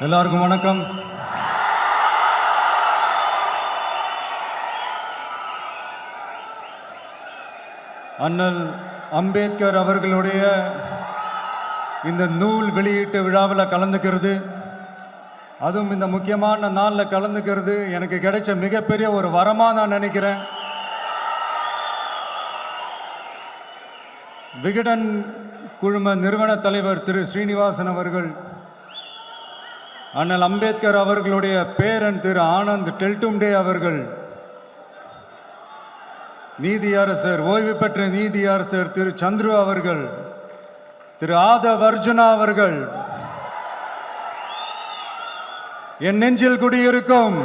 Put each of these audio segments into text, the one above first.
எல்லாருக்கும் வணக்கம். அண்ணல் அம்பேத்கர் அவர்களுடைய இந்த நூல் வெளியீட்டு விழாவில் கலந்துக்கிறது, அதுவும் இந்த முக்கியமான நாளில் கலந்துக்கிறது எனக்கு கிடைச்ச மிகப்பெரிய ஒரு வரமாக நான் நினைக்கிறேன். விகடன் குழும நிறுவன தலைவர் திரு ஸ்ரீனிவாசன் அவர்கள், அண்ணல் அம்பேத்கர் அவர்களுடைய பேரன் திரு ஆனந்த் டெல்டும்டே அவர்கள், நீதியரசர் ஓய்வு பெற்ற நீதியரசர் திரு சந்துரு அவர்கள், திரு ஆதவ் அர்ஜுனா அவர்கள், என் நெஞ்சில் குடியிருக்கும்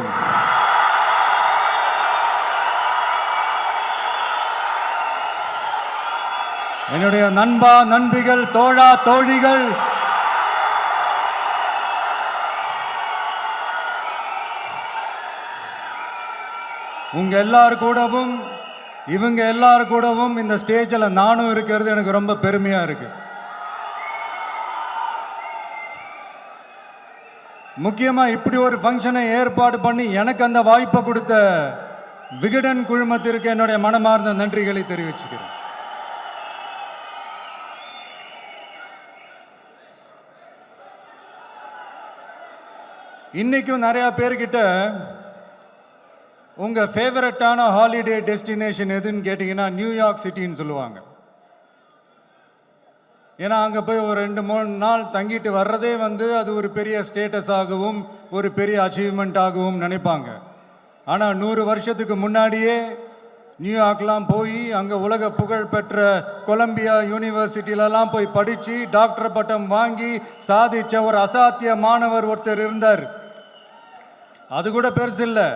என்னுடைய நண்பா நண்பிகள், தோழா தோழிகள், உங்க எல்லாரு கூடவும் இவங்க எல்லாரு கூடவும் இந்த ஸ்டேஜில் நானும் இருக்கிறது எனக்கு ரொம்ப பெருமையா இருக்கு. முக்கியமா இப்படி ஒரு ஃபங்க்ஷனை ஏற்பாடு பண்ணி எனக்கு அந்த வாய்ப்பை கொடுத்த விகடன் குழுமத்திற்கு என்னுடைய மனமார்ந்த நன்றிகளை தெரிவிச்சுக்கிறேன். இன்னைக்கும் நிறைய பேர்கிட்ட உங்கள் ஃபேவரட்டான ஹாலிடே டெஸ்டினேஷன் எதுன்னு கேட்டிங்கன்னா நியூயார்க் சிட்டின்னு சொல்லுவாங்க. ஏன்னா அங்கே போய் ஒரு 2-3 நாள் தங்கிட்டு வர்றதே அது ஒரு பெரிய ஸ்டேட்டஸாகவும் ஒரு பெரிய அச்சீவ்மெண்ட்டாகவும் நினைப்பாங்க. ஆனால் 100 வருஷத்துக்கு முன்னாடியே நியூயார்க்லாம் போய் அங்கே உலக புகழ் பெற்ற கொலம்பியா யூனிவர்சிட்டியிலலாம் போய் படித்து டாக்டர் பட்டம் வாங்கி சாதித்த ஒரு அசாத்திய மாணவர் ஒருத்தர் இருந்தார். அது கூட பெருசு இல்லை,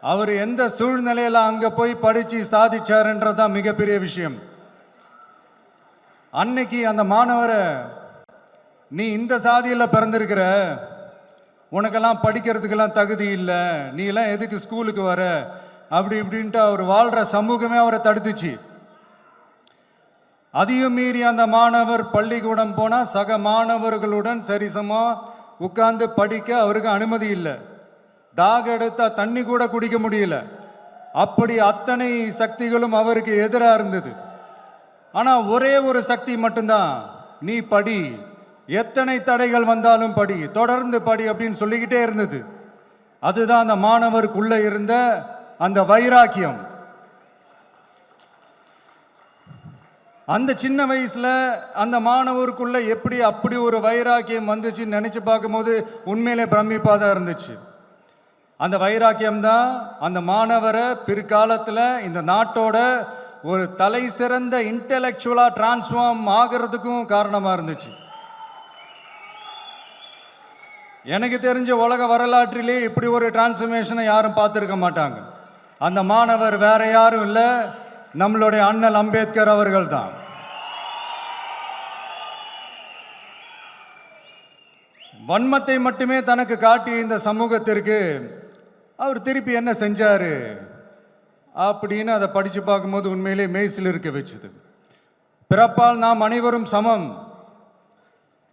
அவர் எந்த சூழ்நிலையில் அங்கே போய் படித்து சாதிச்சாருன்றதான் மிகப்பெரிய விஷயம். அன்னைக்கு அந்த மாணவரை, நீ இந்த சாதியில் பிறந்திருக்கிற, உனக்கெல்லாம் படிக்கிறதுக்கெல்லாம் தகுதி இல்லை, நீ எல்லாம் எதுக்கு ஸ்கூலுக்கு வர, அப்படி இப்படின்ட்டு அவர் வாழ்கிற சமூகமே அவரை தடுத்துச்சு. அதையும் மீறி அந்த மாணவர் பள்ளிக்கூடம் போனால் சக மாணவர்களுடன் சரிசமாக உட்கார்ந்து படிக்க அவருக்கு அனுமதி இல்லை. தாக எடுத்தா தண்ணி கூட குடிக்க முடியல. அப்படி அத்தனை சக்திகளும் அவருக்கு எதிராக இருந்தது. ஆனால் ஒரே ஒரு சக்தி மட்டும்தான், நீ படி, எத்தனை தடைகள் வந்தாலும் படி, தொடர்ந்து படி அப்படின்னு சொல்லிக்கிட்டே இருந்தது. அதுதான் அந்த மாணவருக்குள்ள இருந்த அந்த வைராக்கியம். அந்த சின்ன வயசுல அந்த மாணவருக்குள்ள எப்படி அப்படி ஒரு வைராக்கியம் வந்துச்சுன்னு நினைச்சு பார்க்கும்போது உண்மையிலே பிரமிப்பாக தான் இருந்துச்சு. அந்த வைராக்கியம்தான் அந்த மாணவரை பிற்காலத்தில் இந்த நாட்டோட ஒரு தலை சிறந்த இன்டெலெக்சுவலாக டிரான்ஸ்ஃபார்ம் ஆகிறதுக்கும் காரணமாக இருந்துச்சு. எனக்கு தெரிஞ்ச உலக வரலாற்றிலே இப்படி ஒரு டிரான்ஸ்ஃபர்மேஷனை யாரும் பார்த்துருக்க மாட்டாங்க. அந்த மாணவர் வேற யாரும் இல்லை, நம்மளுடைய அண்ணல் அம்பேத்கர் அவர்கள் தான். வன்மத்தை மட்டுமே தனக்கு காட்டிய இந்த சமூகத்திற்கு அவர் திருப்பி என்ன செஞ்சாரு அப்படின்னு அதை படித்து பார்க்கும்போது உண்மையிலே மெய்சில் இருக்க வச்சுது. பிறப்பால் நாம் அனைவரும் சமம்,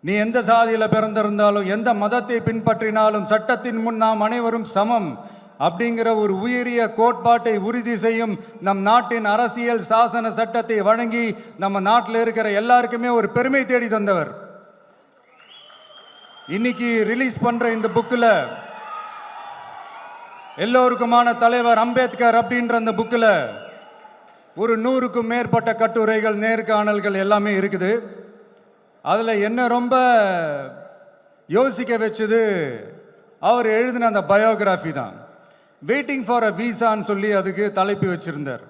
நீ எந்த சாதியில் பிறந்திருந்தாலும் எந்த மதத்தை பின்பற்றினாலும் சட்டத்தின் முன் நாம் அனைவரும் சமம் அப்படிங்கிற ஒரு உயரிய கோட்பாட்டை உறுதி செய்யும் நம் நாட்டின் அரசியல் சாசன சட்டத்தை வழங்கி நம்ம நாட்டில் இருக்கிற எல்லாருக்குமே ஒரு பெருமை தேடி தந்தவர். இன்னைக்கு ரிலீஸ் பண்ற இந்த புக்கில் எல்லோருக்குமான தலைவர் அம்பேத்கர் அப்படின்ற அந்த புக்கில் ஒரு 100க்கும் மேற்பட்ட கட்டுரைகள், நேர்காணல்கள் எல்லாமே இருக்குது. அதில் என்ன ரொம்ப யோசிக்க வச்சது அவர் எழுதின அந்த பயோகிராஃபி தான். வெயிட்டிங் ஃபார் அ வீசான்னு சொல்லி அதுக்கு தலைப்பு வச்சுருந்தார்.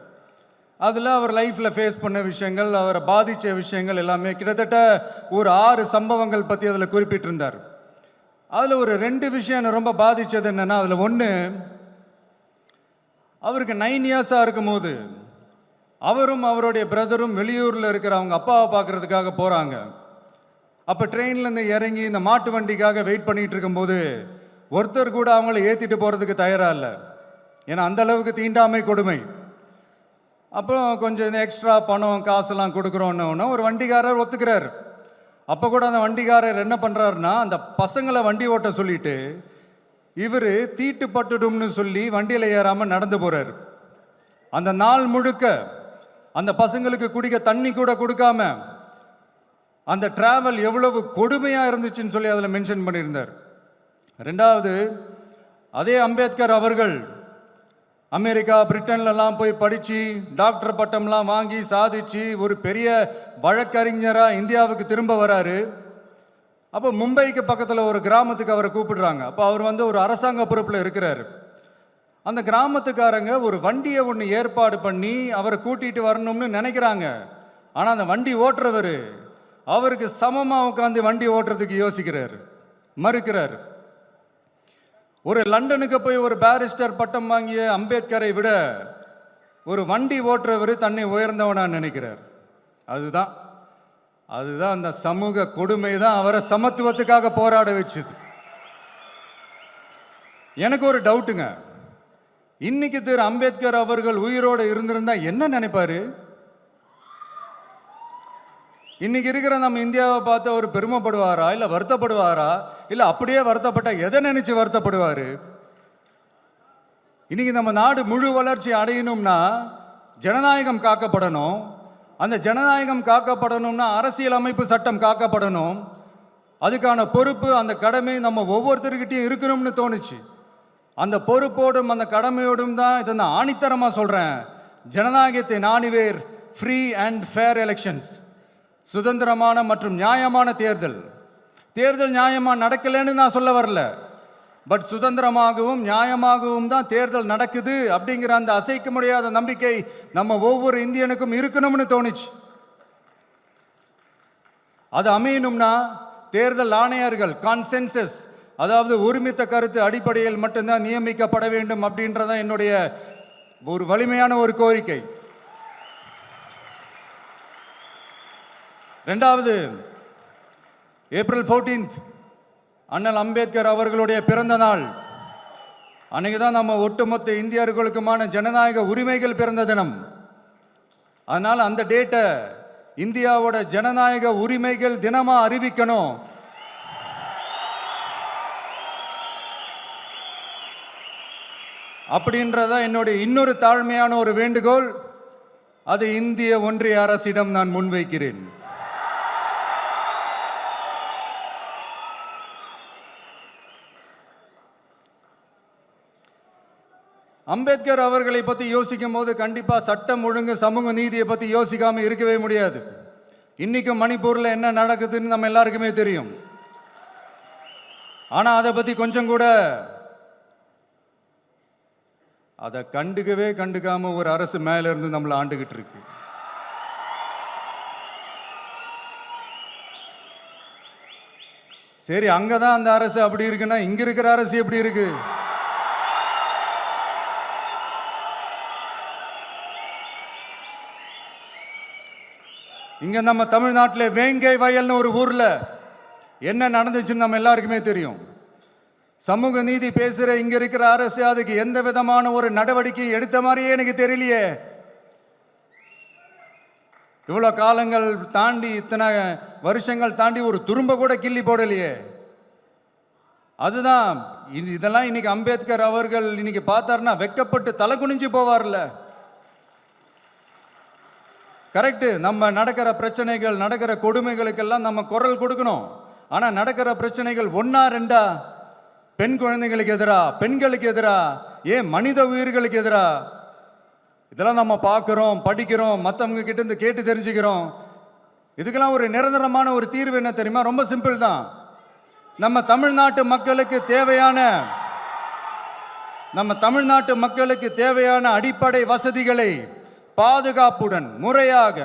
அதில் அவர் லைஃப்பில் ஃபேஸ் பண்ண விஷயங்கள், அவரை பாதித்த விஷயங்கள் எல்லாமே கிட்டத்தட்ட ஒரு 6 சம்பவங்கள் பற்றி அதில் குறிப்பிட்டிருந்தார். அதில் ஒரு 2 விஷயம் என்னை ரொம்ப பாதித்தது என்னென்னா, அதில் ஒன்று, அவருக்கு 9 இயர்ஸாக இருக்கும்போது அவரும் அவருடைய பிரதரும் வெளியூரில் இருக்கிற அவங்க அப்பாவை பார்க்குறதுக்காக போகிறாங்க. அப்போ ட்ரெயின்லேருந்து இறங்கி இந்த மாட்டு வண்டிக்காக வெயிட் பண்ணிகிட்டு இருக்கும்போது ஒருத்தர் கூட அவங்கள ஏற்றிட்டு போகிறதுக்கு தயாராக இல்லை. ஏன்னா அந்த அளவுக்கு தீண்டாமை கொடுமை. அப்புறம் கொஞ்சம் எக்ஸ்ட்ரா பணம் காசெல்லாம் கொடுக்குறோன்னு ஒரு வண்டிக்காரர் ஒத்துக்கிறார். அப்போ கூட அந்த வண்டிக்காரர் என்ன பண்ணுறாருன்னா, அந்த பசங்களை வண்டி ஓட்ட சொல்லிட்டு இவர் தீட்டுப்பட்டுடும்னு சொல்லி வண்டியில் ஏறாமல் நடந்து போகிறார். அந்த நாள் முழுக்க அந்த பசங்களுக்கு குடிக்க தண்ணி கூட கொடுக்காம அந்த டிராவல் எவ்வளவு கொடுமையாக இருந்துச்சுன்னு சொல்லி அதில் மென்ஷன் பண்ணியிருந்தார். ரெண்டாவது, அதே அம்பேத்கர் அவர்கள் அமெரிக்கா பிரிட்டன்லலாம் போய் படித்து டாக்டர் பட்டம்லாம் வாங்கி சாதிச்சு ஒரு பெரிய வழக்கறிஞராக இந்தியாவுக்கு திரும்ப வராரு. அப்போ மும்பைக்கு பக்கத்தில் ஒரு கிராமத்துக்கு அவரை கூப்பிடுறாங்க. அப்போ அவர் ஒரு அரசாங்க பொறுப்பில் இருக்கிறார். அந்த கிராமத்துக்காரங்க ஒரு வண்டியை ஒன்று ஏற்பாடு பண்ணி அவரை கூட்டிகிட்டு வரணும்னு நினைக்கிறாங்க. ஆனால் அந்த வண்டி ஓட்டுறவர் அவருக்கு சமமாக உட்காந்து வண்டி ஓட்டுறதுக்கு யோசிக்கிறார், மறுக்கிறார். ஒரு லண்டனுக்கு போய் ஒரு பாரிஸ்டர் பட்டம் வாங்கிய அம்பேத்கரை விட ஒரு வண்டி ஓட்டுறவர் தன்னை உயர்ந்தவனா நினைக்கிறார். அதுதான் அந்த சமூக கொடுமை தான் அவரை சமத்துவத்துக்காக போராட வச்சுது. எனக்கு ஒரு டவுட்டுங்க, இன்னைக்கு திரு அம்பேத்கர் அவர்கள் உயிரோடு இருந்திருந்தா என்ன நினைப்பாரு? இன்னைக்கு இருக்கிற நம்ம இந்தியாவை பார்த்து அவர் பெருமைப்படுவாரா, இல்லை வருத்தப்படுவாரா, இல்லை அப்படியே வருத்தப்பட்ட எதை நினைச்சு வருத்தப்படுவார்? இன்னைக்கு நம்ம நாடு முழு வளர்ச்சி அடையணும்னா ஜனநாயகம் காக்கப்படணும். அந்த ஜனநாயகம் காக்கப்படணும்னா அரசியலமைப்பு சட்டம் காக்கப்படணும். அதுக்கான பொறுப்பு, அந்த கடமை நம்ம ஒவ்வொருத்தருக்கிட்டையும் இருக்கணும்னு தோணுச்சு. அந்த பொறுப்போடும் அந்த கடமையோடும் தான் இதை நான் ஆணித்தரமாக சொல்கிறேன். ஜனநாயகத்தை நாணிவேர் ஃப்ரீ அண்ட் ஃபேர் எலெக்ஷன்ஸ், சுதந்திரமான மற்றும் நியாயமான தேர்தல். தேர்தல் நியாயமாக நடக்கலைன்னு நான் சொல்ல வரல, பட் சுதந்திரமாகவும் நியாயமாகவும் தான் தேர்தல் நடக்குது அப்படிங்கிற அந்த அசைக்க முடியாத நம்பிக்கை நம்ம ஒவ்வொரு இந்தியனுக்கும் இருக்கணும்னு தோணுச்சு. அது அமையணும்னா தேர்தல் ஆணையர்கள் கான்சென்சஸ், அதாவது ஒருமித்த கருத்து அடிப்படையில் மட்டும்தான் நியமிக்கப்பட வேண்டும் அப்படின்றதான் என்னுடைய ஒரு வலிமையான ஒரு கோரிக்கை. ரெண்டாவது, ஏப்ரல் 14 அண்ணல் அம்பேத்கர் அவர்களுடைய பிறந்த நாள். அன்னைக்கு தான் நம்ம ஒட்டுமொத்த இந்தியர்களுக்குமான ஜனநாயக உரிமைகள் பிறந்த தினம். அதனால் அந்த டேட்டை இந்தியாவோட ஜனநாயக உரிமைகள் தினமாக அறிவிக்கணும். அப்படின்றத என்னுடைய இன்னொரு தாழ்மையான ஒரு வேண்டுகோள். அது இந்திய ஒன்றிய அரசிடம் நான் முன்வைக்கிறேன். அம்பேத்கர் அவர்களை பற்றி யோசிக்கும் போது கண்டிப்பாக சட்டம் ஒழுங்கு சமூக நீதியை பற்றி யோசிக்காமல் இருக்கவே முடியாது. இன்றைக்கும் மணிப்பூரில் என்ன நடக்குதுன்னு நம்ம எல்லாருக்குமே தெரியும். ஆனால் அதை பற்றி கொஞ்சம் கூட அதை கண்டுக்காம ஒரு அரசு மேல இருந்து நம்மளை ஆண்டுகிட்டு இருக்கு. சரி, அங்கதான் அந்த அரசு அப்படி இருக்குன்னா இங்க இருக்கிற அரசு எப்படி இருக்கு? இங்க நம்ம தமிழ்நாட்டில் வேங்கை வயல்னு ஒரு ஊர்ல என்ன நடந்துச்சுன்னு நம்ம எல்லாருக்குமே தெரியும். சமூக நீதி பேசுகிற இங்கே இருக்கிற அரசு அதுக்கு எந்த விதமான ஒரு நடவடிக்கை எடுத்த மாதிரியே எனக்கு தெரியலையே. இவ்வளோ காலங்கள் தாண்டி, இத்தனை வருஷங்கள் தாண்டி ஒரு துரும்ப கூட கிள்ளி போடலையே. அதுதான் இதெல்லாம் இன்னைக்கு அம்பேத்கர் அவர்கள் இன்னைக்கு பார்த்தாருன்னா வெக்கப்பட்டு தலை குனிஞ்சு போவார்ல. கரெக்டு, நம்ம நடக்கிற பிரச்சனைகள், நடக்கிற கொடுமைகளுக்கெல்லாம் நம்ம குரல் கொடுக்கணும். ஆனால் நடக்கிற பிரச்சனைகள் ஒன்றா ரெண்டா, பெண் குழந்தைகளுக்கு எதிராக, பெண்களுக்கு எதிராக, ஏன் மனித உயிர்களுக்கு எதிராக, இதெல்லாம் நம்ம பார்க்குறோம், படிக்கிறோம், மற்றவங்க கிட்ட இருந்து கேட்டு தெரிஞ்சுக்கிறோம். இதுக்கெல்லாம் ஒரு நிரந்தரமான ஒரு தீர்வு என்ன தெரியுமா? ரொம்ப சிம்பிள் தான். நம்ம தமிழ்நாட்டு மக்களுக்கு தேவையான அடிப்படை வசதிகளை பாதுகாப்புடன் முறையாக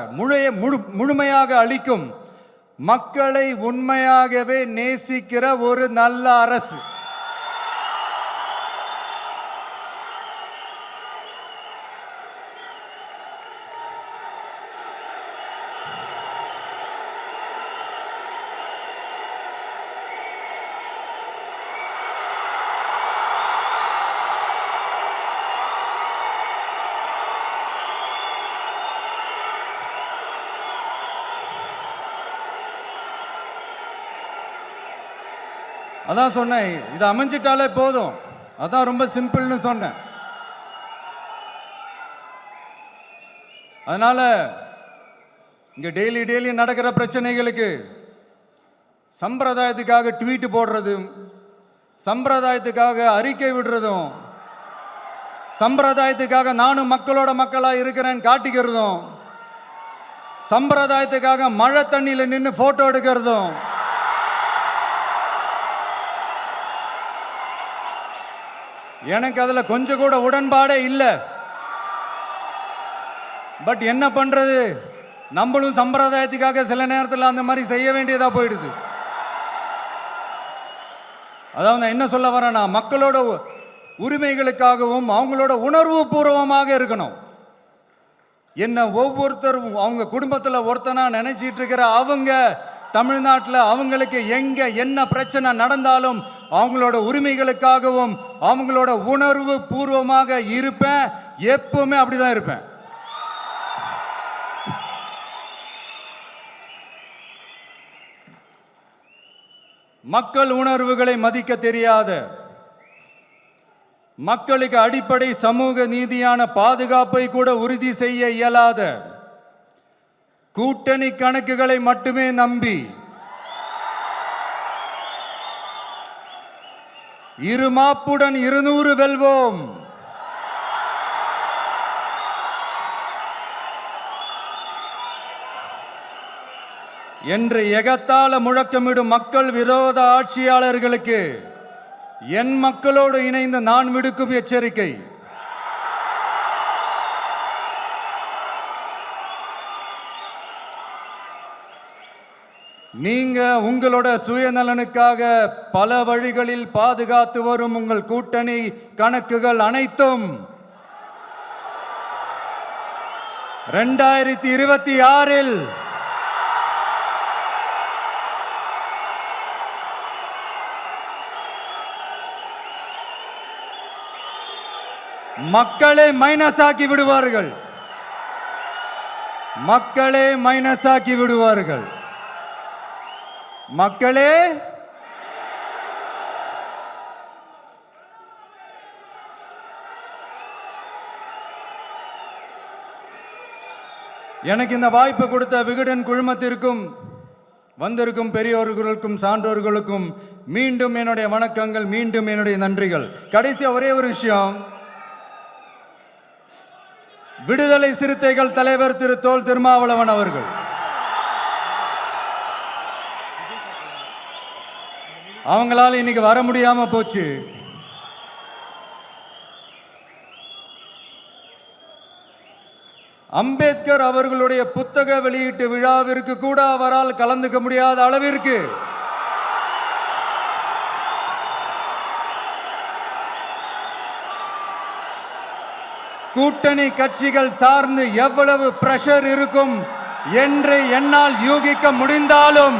முழுமையாக அளிக்கும், மக்களை உண்மையாகவே நேசிக்கிற ஒரு நல்ல அரசு. அதான் சொன்னேன், இது அமைஞ்சிட்டாலே போதும், அதான் ரொம்ப சிம்பிள்னு சொன்னேன். அதனால இங்க டெய்லி நடக்கிற பிரச்சனைகளுக்கு சம்பிரதாயத்துக்காக ட்வீட் போடுறதும், சம்பிரதாயத்துக்காக அறிக்கை விடுறதும், சம்பிரதாயத்துக்காக நானும் மக்களோட மக்களா இருக்கிறேன்னு காட்டிக்கிறதும், சம்பிரதாயத்துக்காக மழை தண்ணியில நின்று போட்டோ எடுக்கிறதும், எனக்கு அதுல கொஞ்சம் கூட உடன்பாடே இல்லை. பட் என்ன பண்றது, நம்மளும் சம்பிரதாயத்துக்காக சில நேரத்தில் அந்த மாதிரி செய்ய வேண்டியதா போயிடுது. அதாவது நான் என்ன சொல்ல வரேன்னா, மக்களோட உரிமைகளுக்காகவும் அவங்களோட உணர்வு பூர்வமாக இருக்கணும். என்ன ஒவ்வொருத்தரும் அவங்க குடும்பத்தில் ஒருத்தனா நினைச்சிட்டு இருக்கிற அவங்க தமிழ்நாட்டில் அவங்களுக்கு எங்க என்ன பிரச்சனை நடந்தாலும் அவங்களோட உரிமைகளுக்காகவும் அவங்களோட உணர்வு பூர்வமாக இருப்பேன். எப்பவுமே அப்படிதான் இருப்பேன். மக்கள் உணர்வுகளை மதிக்க தெரியாத, மக்களுக்கு அடிப்படை சமூக நீதியான பாதுகாப்பை கூட உறுதி செய்ய இயலாத, கூட்டணி கணக்குகளை மட்டுமே நம்பி இருமாப்புடன் 200 வெல்வோம், என்று எகத்தால முழக்கமிடும் மக்கள் விரோத ஆட்சியாளர்களுக்கு என் மக்களோடு இணைந்து நான் விடுக்கும் எச்சரிக்கை, நீங்க உங்களோட சுயநலனுக்காக பல வழிகளில் பாதுகாத்து வரும் உங்கள் கூட்டணி கணக்குகள் அனைத்தும் 2026 மக்களே மைனஸ் ஆக்கி விடுவார்கள். மக்களே மைனஸ் ஆக்கி விடுவார்கள். மக்களே எனக்கு இந்த வாய்ப்பு கொடுத்த விகடன் குழுமத்திற்கும் வந்திருக்கும் பெரியோர்களுக்கும் சான்றோர்களுக்கும் மீண்டும் என்னுடைய வணக்கங்கள், மீண்டும் என்னுடைய நன்றிகள். கடைசியா ஒரே ஒரு விஷயம், விடுதலை சிறுத்தைகள் தலைவர் திரு தோல் திருமாவளவன் அவர்கள் அவங்களால இன்னைக்கு வர முடியாம போச்சு. அம்பேத்கர் அவர்களுடைய புத்தக வெளியீட்டு விழாவிற்கு கூட அவரால் கலந்துக்க முடியாத அளவிற்கு கூட்டணி கட்சிகள் சார்ந்து எவ்வளவு பிரஷர் இருக்கும் என்று என்னால் யூகிக்க முடிந்தாலும்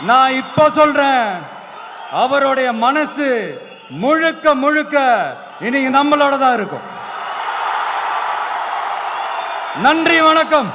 நான் இப்ப சொல்றேன், அவருடைய மனசு முழுக்க முழுக்க இன்னைக்கு நம்மளோட தான் இருக்கும். நன்றி, வணக்கம்.